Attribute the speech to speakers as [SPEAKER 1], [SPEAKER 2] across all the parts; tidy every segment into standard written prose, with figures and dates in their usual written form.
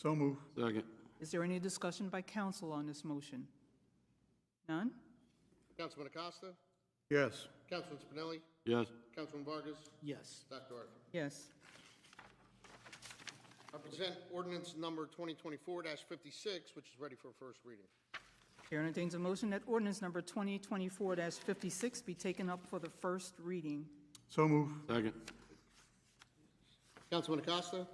[SPEAKER 1] So move.
[SPEAKER 2] Second.
[SPEAKER 3] Is there any discussion by council on this motion? None?
[SPEAKER 4] Councilman Acosta?
[SPEAKER 1] Yes.
[SPEAKER 4] Councilman Spinelli?
[SPEAKER 2] Yes.
[SPEAKER 4] Councilman Vargas?
[SPEAKER 5] Yes.
[SPEAKER 4] Dr. Arthur?
[SPEAKER 3] Yes.
[SPEAKER 4] I present ordinance number 2024-56, which is ready for first reading.
[SPEAKER 3] Chair entertains a motion that ordinance number 2024-56 be taken up for the first reading.
[SPEAKER 1] So move.
[SPEAKER 2] Second.
[SPEAKER 4] Councilman Acosta?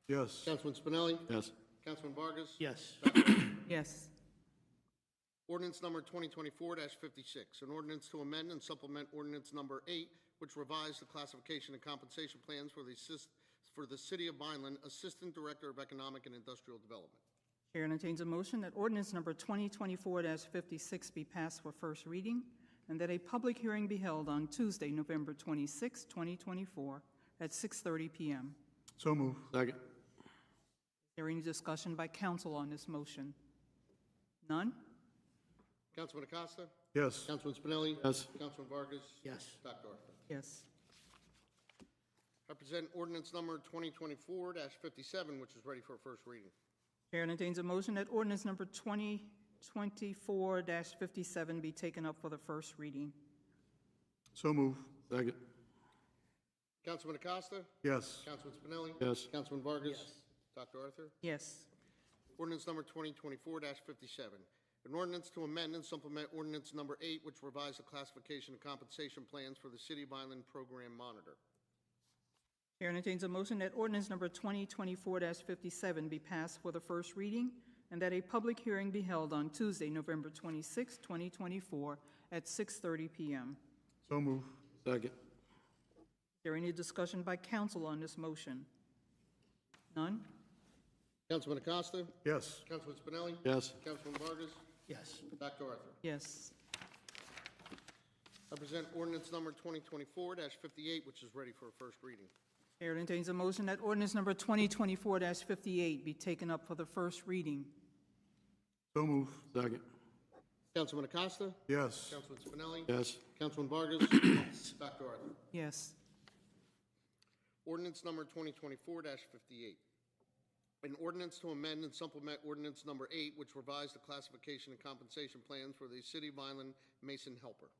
[SPEAKER 1] Yes.
[SPEAKER 4] Councilman Spinelli?
[SPEAKER 2] Yes.
[SPEAKER 4] Councilman Vargas?
[SPEAKER 5] Yes.
[SPEAKER 4] Dr. Arthur?
[SPEAKER 3] Yes.
[SPEAKER 4] Ordinance number 2024-56, an ordinance to amend and supplement ordinance number 8, which revised the classification and compensation plans for the City of Vineland, Assistant Director of Economic and Industrial Development.
[SPEAKER 3] Chair entertains a motion that ordinance number 2024-56 be passed for first reading and that a public hearing be held on Tuesday, November 26, 2024 at 6:30 p.m.
[SPEAKER 1] So move.
[SPEAKER 2] Second.
[SPEAKER 3] Is there any discussion by council on this motion? None?
[SPEAKER 4] Councilman Acosta?
[SPEAKER 1] Yes.
[SPEAKER 4] Councilman Spinelli?
[SPEAKER 2] Yes.
[SPEAKER 4] Councilman Vargas?
[SPEAKER 5] Yes.
[SPEAKER 4] Dr. Arthur?
[SPEAKER 3] Yes.
[SPEAKER 4] I present ordinance number 2024-57, which is ready for first reading.
[SPEAKER 3] Chair entertains a motion that ordinance number 2024-57 be taken up for the first reading.
[SPEAKER 1] So move.
[SPEAKER 2] Second.
[SPEAKER 4] Councilman Acosta?
[SPEAKER 1] Yes.
[SPEAKER 4] Councilman Spinelli?
[SPEAKER 2] Yes.
[SPEAKER 4] Councilman Vargas?
[SPEAKER 5] Yes.
[SPEAKER 4] Dr. Arthur?
[SPEAKER 3] Yes.
[SPEAKER 4] Ordinance number 2024-57, an ordinance to amend and supplement ordinance number 8, which revised the classification and compensation plans for the City of Vineland Program Monitor.
[SPEAKER 3] Chair entertains a motion that ordinance number 2024-57 be passed for the first reading and that a public hearing be held on Tuesday, November 26, 2024 at 6:30 p.m.
[SPEAKER 1] So move.
[SPEAKER 2] Second.
[SPEAKER 3] Is there any discussion by council on this motion? None?
[SPEAKER 4] Councilman Acosta?
[SPEAKER 1] Yes.
[SPEAKER 4] Councilman Spinelli?
[SPEAKER 2] Yes.
[SPEAKER 4] Councilman Vargas?
[SPEAKER 5] Yes.
[SPEAKER 4] Dr. Arthur?
[SPEAKER 3] Yes.
[SPEAKER 4] I present ordinance number 2024-58, which is ready for a first reading.
[SPEAKER 3] Chair entertains a motion that ordinance number 2024-58 be taken up for the first reading.
[SPEAKER 1] So move.
[SPEAKER 2] Second.
[SPEAKER 4] Councilman Acosta?
[SPEAKER 1] Yes.
[SPEAKER 4] Councilman Spinelli?
[SPEAKER 2] Yes.
[SPEAKER 4] Councilman Vargas? Dr. Arthur?
[SPEAKER 3] Yes.
[SPEAKER 4] Ordinance number 2024-58. An ordinance to amend and supplement ordinance number 8, which revised the classification and compensation plans for the City of Vineland Mason Helper.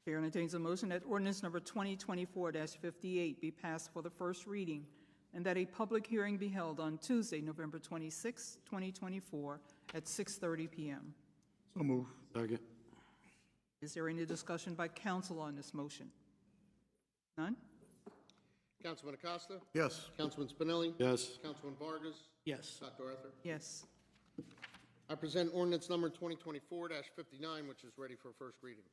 [SPEAKER 3] Chair entertains a motion that ordinance number 2024-58 be passed for the first reading and that a public hearing be held on Tuesday, November 26, 2024 at 6:30 p.m.
[SPEAKER 1] So move.
[SPEAKER 2] Second.
[SPEAKER 3] Is there any discussion by council on this motion? None?
[SPEAKER 4] Councilman Acosta?
[SPEAKER 1] Yes.
[SPEAKER 4] Councilman Spinelli?
[SPEAKER 2] Yes.
[SPEAKER 4] Councilman Vargas?
[SPEAKER 5] Yes.
[SPEAKER 4] Dr. Arthur?
[SPEAKER 3] Yes.
[SPEAKER 4] I present ordinance number 2024-59, which is ready for first reading.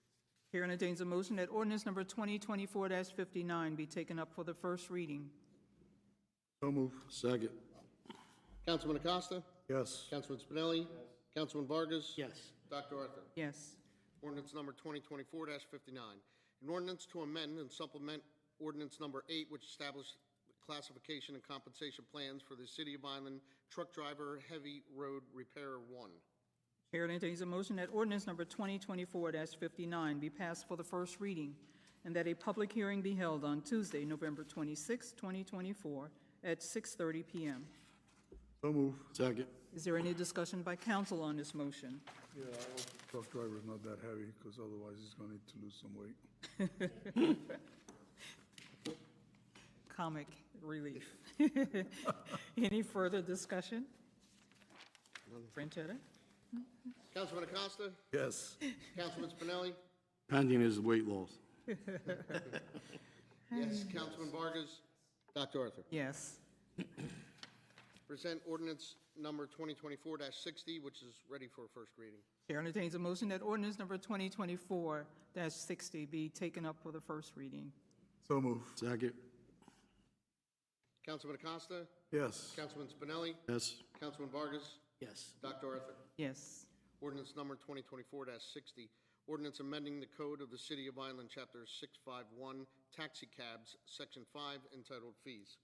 [SPEAKER 3] Chair entertains a motion that ordinance number 2024-59 be taken up for the first reading.
[SPEAKER 1] So move.
[SPEAKER 2] Second.
[SPEAKER 4] Councilman Acosta?
[SPEAKER 1] Yes.
[SPEAKER 4] Councilman Spinelli? Councilman Vargas?
[SPEAKER 5] Yes.
[SPEAKER 4] Dr. Arthur?
[SPEAKER 3] Yes.
[SPEAKER 4] Ordinance number 2024-59. An ordinance to amend and supplement ordinance number 8, which established classification and compensation plans for the City of Vineland Truck Driver Heavy Road Repair 1.
[SPEAKER 3] Chair entertains a motion that ordinance number 2024-59 be passed for the first reading and that a public hearing be held on Tuesday, November 26, 2024 at 6:30 p.m.
[SPEAKER 1] So move.
[SPEAKER 2] Second.
[SPEAKER 3] Is there any discussion by council on this motion?
[SPEAKER 1] Yeah, I hope the truck driver is not that heavy, because otherwise he's going to need to lose some weight.
[SPEAKER 3] Comic relief. Any further discussion? Franchetta?
[SPEAKER 4] Councilman Acosta?
[SPEAKER 1] Yes.
[SPEAKER 4] Councilman Spinelli?
[SPEAKER 2] Pending his weight loss.
[SPEAKER 4] Yes. Councilman Vargas? Dr. Arthur?
[SPEAKER 3] Yes.
[SPEAKER 4] Present ordinance number 2024-60, which is ready for first reading.
[SPEAKER 3] Chair entertains a motion that ordinance number 2024-60 be taken up for the first reading.
[SPEAKER 1] So move.
[SPEAKER 2] Second.
[SPEAKER 4] Councilman Acosta?
[SPEAKER 1] Yes.
[SPEAKER 4] Councilman Spinelli?
[SPEAKER 2] Yes.
[SPEAKER 4] Councilman Vargas?
[SPEAKER 5] Yes.
[SPEAKER 4] Dr. Arthur?
[SPEAKER 3] Yes.
[SPEAKER 4] Ordinance number 2024-60, ordinance amending the code of the City of Vineland, Chapter 651, Taxi Cabs, Section 5, entitled Fees.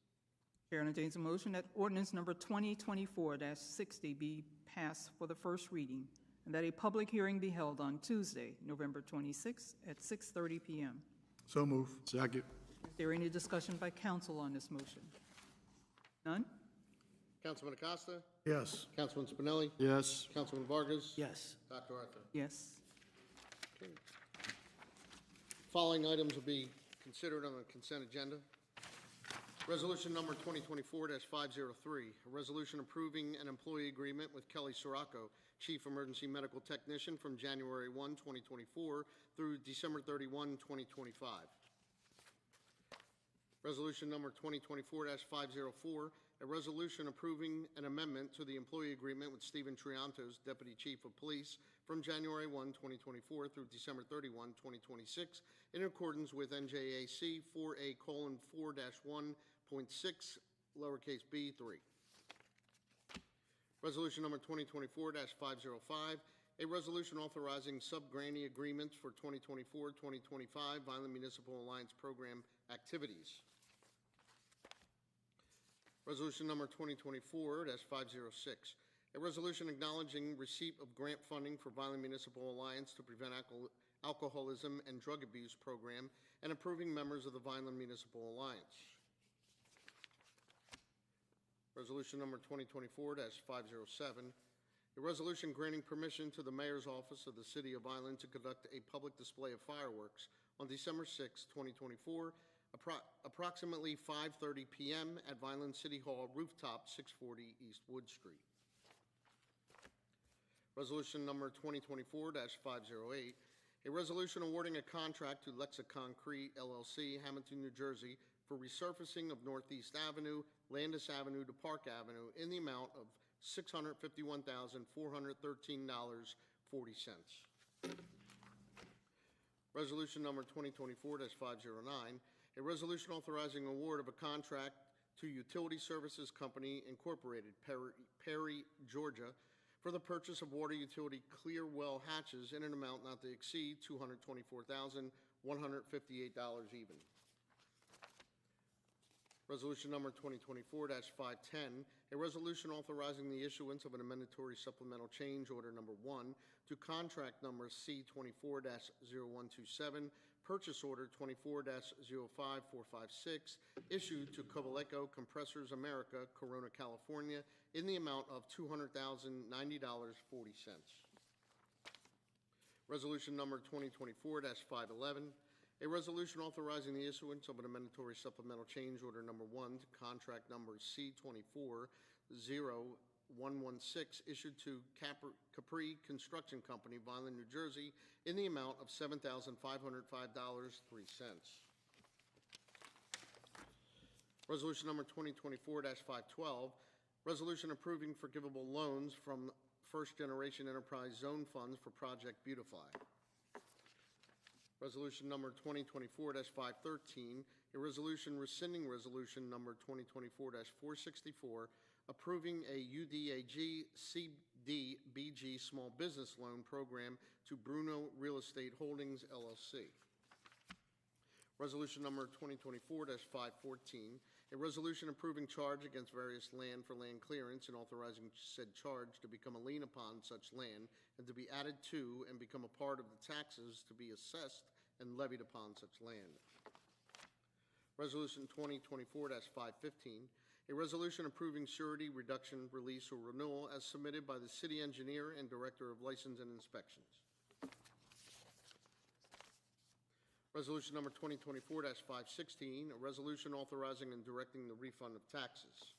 [SPEAKER 3] Chair entertains a motion that ordinance number 2024-60 be passed for the first reading and that a public hearing be held on Tuesday, November 26 at 6:30 p.m.
[SPEAKER 1] So move.
[SPEAKER 2] Second.
[SPEAKER 3] Is there any discussion by council on this motion? None?
[SPEAKER 4] Councilman Acosta?
[SPEAKER 1] Yes.
[SPEAKER 4] Councilman Spinelli?
[SPEAKER 2] Yes.
[SPEAKER 4] Councilman Vargas?
[SPEAKER 5] Yes.
[SPEAKER 4] Dr. Arthur?
[SPEAKER 3] Yes.
[SPEAKER 4] Okay. Following items will be considered on the consent agenda. Resolution number 2024-503, a resolution approving an employee agreement with Kelly Sirocco, Chief Emergency Medical Technician, from January 1, 2024 through December 31, 2025. Resolution number 2024-504, a resolution approving an amendment to the employee agreement with Stephen Triantos, Deputy Chief of Police, from January 1, 2024 through December 31, 2026, in accordance with NJAC 4A:4-1.6, lowercase b 3. Resolution number 2024-505, a resolution authorizing sub-grantee agreements for 2024-2025 Vineland Municipal Alliance Program activities. Resolution number 2024-506, a resolution acknowledging receipt of grant funding for Vineland Municipal Alliance to prevent alcoholism and drug abuse program and approving members of the Vineland Municipal Alliance. Resolution number 2024-507, a resolution granting permission to the Mayor's Office of the City of Vineland to conduct a public display of fireworks on December 6, 2024, approximately 5:30 p.m. at Vineland City Hall rooftop, 640 East Wood Street. Resolution number 2024-508, a resolution awarding a contract to Lexa Concrete LLC, Hamilton, New Jersey, for resurfacing of Northeast Avenue, Landis Avenue to Park Avenue in the amount of $651,413.40. Resolution number 2024-509, a resolution authorizing award of a contract to Utility Services Company, Incorporated, Perry, Georgia, for the purchase of water utility clear well hatches in an amount not to exceed $224,158 even. Resolution number 2024-510, a resolution authorizing the issuance of an amendatory supplemental change order number 1 to contract number C24-0127, purchase order 24-05456, issued to Covaleco Compressors America, Corona, California, in the amount of $200,090.40. Resolution number 2024-511, a resolution authorizing the issuance of an amendatory supplemental change order number 1 to contract number C24-0116, issued to Capri Construction Company, Vineland, New Jersey, in the amount of $7,505.03. Resolution number 2024-512, resolution approving forgivable loans from First Generation Enterprise Zone Funds for Project Beautify. Resolution number 2024-513, a resolution rescinding resolution number 2024-464, approving a UDAG CDBG small business loan program to Bruno Real Estate Holdings, LLC. Resolution number 2024-514, a resolution approving charge against various land for land clearance and authorizing said charge to become a lien upon such land and to be added to and become a part of the taxes to be assessed and levied upon such land. Resolution 2024-515, a resolution approving surety reduction, release, or renewal as submitted by the city engineer and director of license and inspections. Resolution number 2024-516, a resolution authorizing and directing the refund of taxes.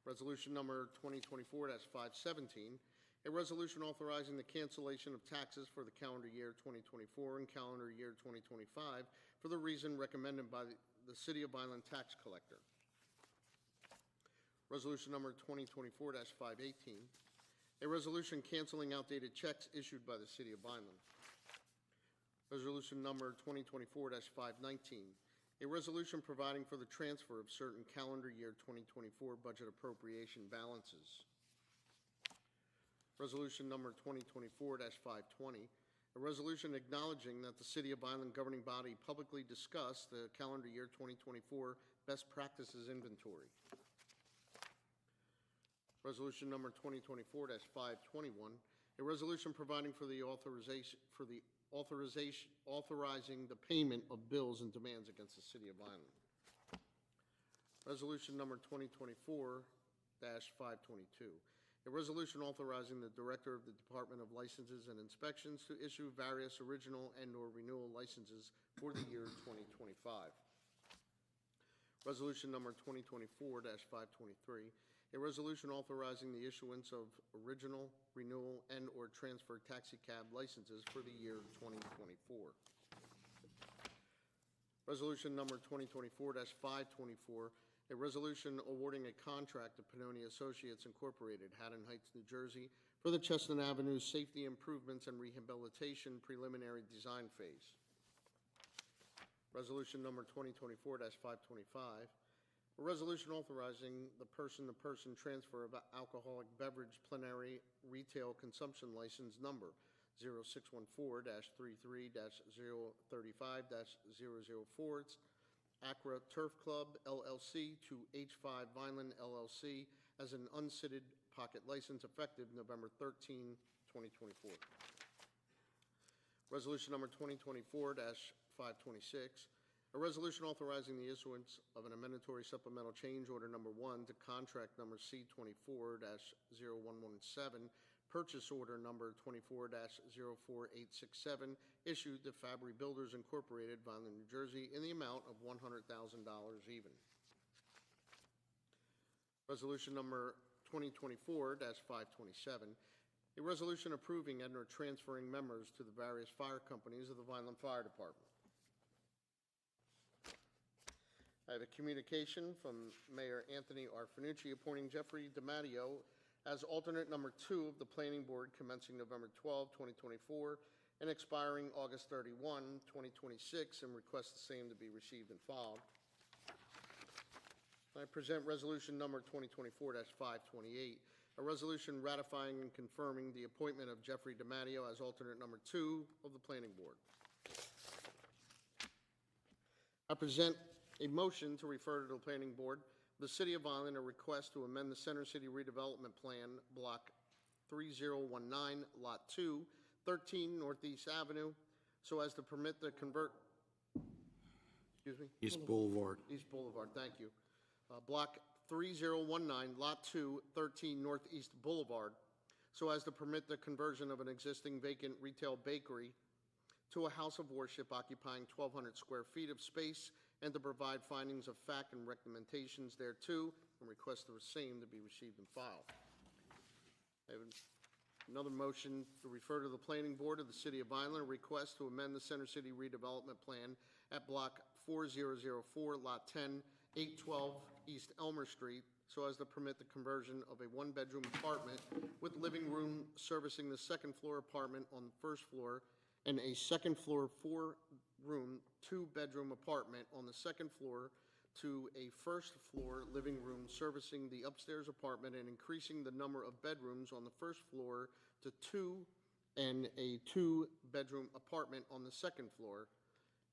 [SPEAKER 4] Resolution number 2024-517, a resolution authorizing the cancellation of taxes for the calendar year 2024 and calendar year 2025 for the reason recommended by the City of Vineland tax collector. Resolution number 2024-518, a resolution canceling outdated checks issued by the City of Vineland. Resolution number 2024-519, a resolution providing for the transfer of certain calendar year 2024 budget appropriation balances. Resolution number 2024-520, a resolution acknowledging that the City of Vineland governing body publicly discussed the calendar year 2024 best practices inventory. Resolution number 2024-521, a resolution providing for the authorizing the payment of bills and demands against the City of Vineland. Resolution number A resolution authorizing the Director of the Department of Licenses and Inspections to issue various original and/or renewal licenses for the year 2025. Resolution number 2024-523, a resolution authorizing the issuance of original, renewal, and/or transfer taxi cab licenses for the year 2024. Resolution number 2024-524, a resolution awarding a contract to Pannoni Associates Incorporated, Haddon Heights, New Jersey, for the Chestnut Avenue Safety Improvements and Rehabilitation Preliminary Design Phase. Resolution number 2024-525, a resolution authorizing the person-to-person transfer of alcoholic beverage plenary retail consumption license number 0614-33-035-004, Accra Turf Club, LLC, to H5 Vineland, LLC, as an unsitted pocket license effective November 13, 2024. Resolution number 2024-526, a resolution authorizing the issuance of an amendatory supplemental change order number 1 to contract number C24-01117, purchase order number 24-04867, issued to Fabry Builders Incorporated, Vineland, New Jersey, in the amount of $100,000 even. Resolution number 2024-527, a resolution approving and/or transferring members to the various fire companies of the Vineland Fire Department. I have a communication from Mayor Anthony R. Finucci appointing Jeffrey DiMatteo as alternate number 2 of the Planning Board commencing November 12, 2024, and expiring August 31, 2026, and request the same to be received and filed. I present resolution number 2024-528, a resolution ratifying and confirming the appointment of Jeffrey DiMatteo as alternate number 2 of the Planning Board. I present a motion to refer to the Planning Board the City of Vineland a request to amend the Center City Redevelopment Plan, Block 3019, Lot 2, 13 Northeast Avenue, so as to permit the
[SPEAKER 2] East Boulevard.
[SPEAKER 4] East Boulevard, thank you. Block 3019, Lot 2, 13 Northeast Boulevard, so as to permit the conversion of an existing vacant retail bakery to a house of worship occupying 1,200 square feet of space, and to provide findings of fact and recommendations thereto, and request the same to be received and filed. I have another motion to refer to the Planning Board of the City of Vineland, a request to amend the Center City Redevelopment Plan at Block 4004, Lot 10, 812 East Elmer Street, so as to permit the conversion of a one-bedroom apartment with living room servicing the second-floor apartment on the first floor, and a second-floor four-room, two-bedroom apartment on the second floor to a first-floor living room servicing the upstairs apartment, and increasing the number of bedrooms on the first floor to 2, and a two-bedroom apartment on the second floor,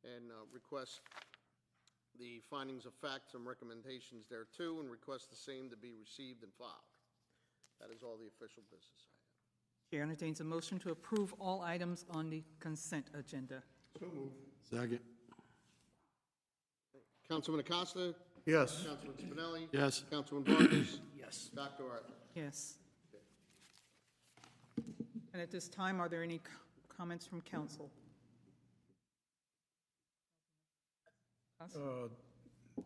[SPEAKER 4] and request the findings of facts and recommendations thereto, and request the same to be received and filed. That is all the official business I have.
[SPEAKER 3] Chair entertains a motion to approve all items on the consent agenda.
[SPEAKER 1] So moved.
[SPEAKER 2] Second.
[SPEAKER 4] Councilman Acosta?
[SPEAKER 1] Yes.
[SPEAKER 4] Councilman Spinelli?
[SPEAKER 2] Yes.
[SPEAKER 4] Councilman Vargas?
[SPEAKER 2] Yes.
[SPEAKER 4] Dr. Arthur?
[SPEAKER 3] Yes. And at this time, are there any comments from council?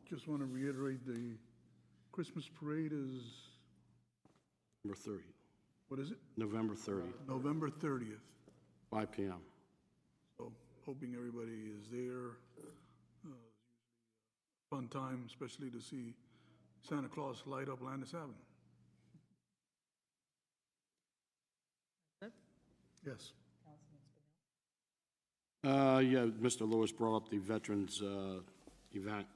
[SPEAKER 1] Just want to reiterate, the Christmas parade is,
[SPEAKER 2] November 30th.
[SPEAKER 1] what is it?
[SPEAKER 2] November 30th,
[SPEAKER 1] November 30th.
[SPEAKER 2] 5 p.m.
[SPEAKER 1] So hoping everybody is there. Fun time, especially to see Santa Claus light up Landis Avenue. Yes.
[SPEAKER 2] Yeah, Mr. Lewis brought up the Veterans event.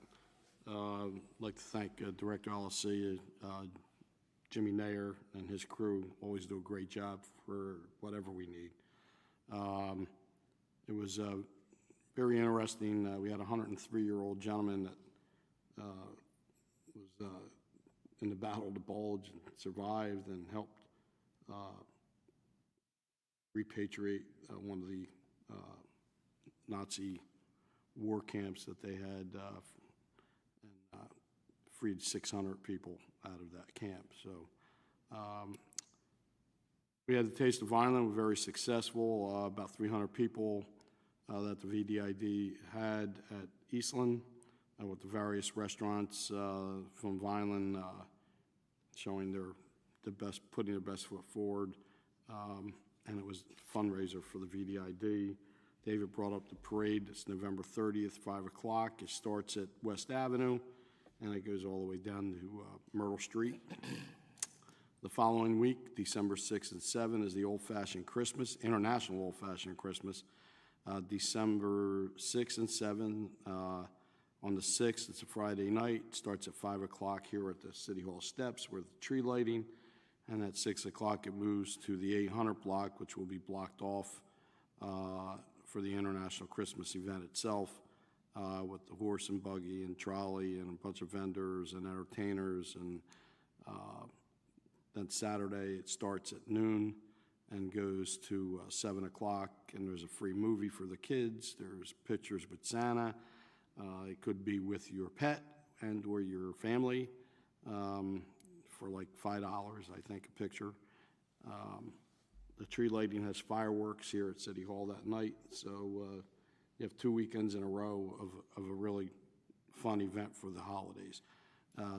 [SPEAKER 2] I'd like to thank Director LSC, Jimmy Nair, and his crew. Always do a great job for whatever we need. It was very interesting. We had a 103-year-old gentleman that was in the Battle of the Bulge and survived and helped repatriate one of the Nazi war camps that they had freed 600 people out of that camp. So we had the Taste of Vineland, we're very successful, about 300 people that the VDID had at Eastland with the various restaurants from Vineland showing putting their best foot forward. And it was a fundraiser for the VDID. David brought up the parade. It's November 30th, 5 o'clock. It starts at West Avenue, and it goes all the way down to Myrtle Street. The following week, December 6th and 7th, is the Old-Fashioned Christmas, International Old-Fashioned Christmas. December 6th and 7th, on the 6th, it's a Friday night. It starts at 5 o'clock here at the City Hall steps with tree lighting. And at 6 o'clock, it moves to the 800 block, which will be blocked off for the International Christmas event itself with the horse and buggy and trolley and a bunch of vendors and entertainers. And then Saturday, it starts at noon and goes to 7 o'clock, and there's a free movie for the kids. There's pictures with Santa. It could be with your pet and or your family. For like $5, I think, a picture. The tree lighting has fireworks here at City Hall that night, so you have 2 weekends in a row of a really fun event for the holidays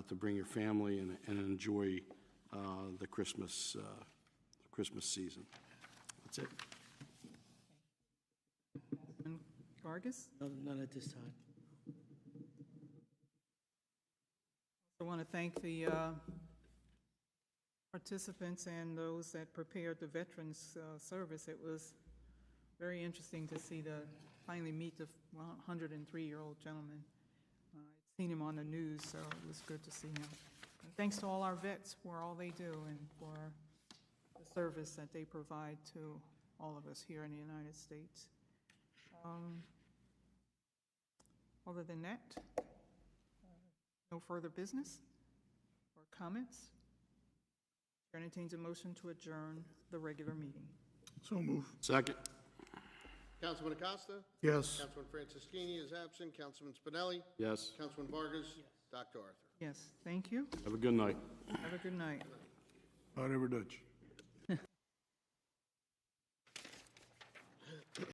[SPEAKER 2] to bring your family and enjoy the Christmas season. That's it.
[SPEAKER 3] Vargas?
[SPEAKER 5] None at this time.
[SPEAKER 3] I want to thank the participants and those that prepared the Veterans Service. It was very interesting to finally meet the 103-year-old gentleman. I'd seen him on the news, so it was good to see him. And thanks to all our vets for all they do and for the service that they provide to all of us here in the United States. Other than that, no further business or comments? Chair entertains a motion to adjourn the regular meeting.
[SPEAKER 1] So move.
[SPEAKER 2] Second.
[SPEAKER 4] Councilman Acosta?
[SPEAKER 1] Yes.
[SPEAKER 4] Councilman Franceschini is absent. Councilman Spinelli?
[SPEAKER 2] Yes.
[SPEAKER 4] Councilman Vargas? Dr. Arthur?
[SPEAKER 3] Yes, thank you.
[SPEAKER 2] Have a good night.
[SPEAKER 3] Have a good night.
[SPEAKER 1] Arrivederci.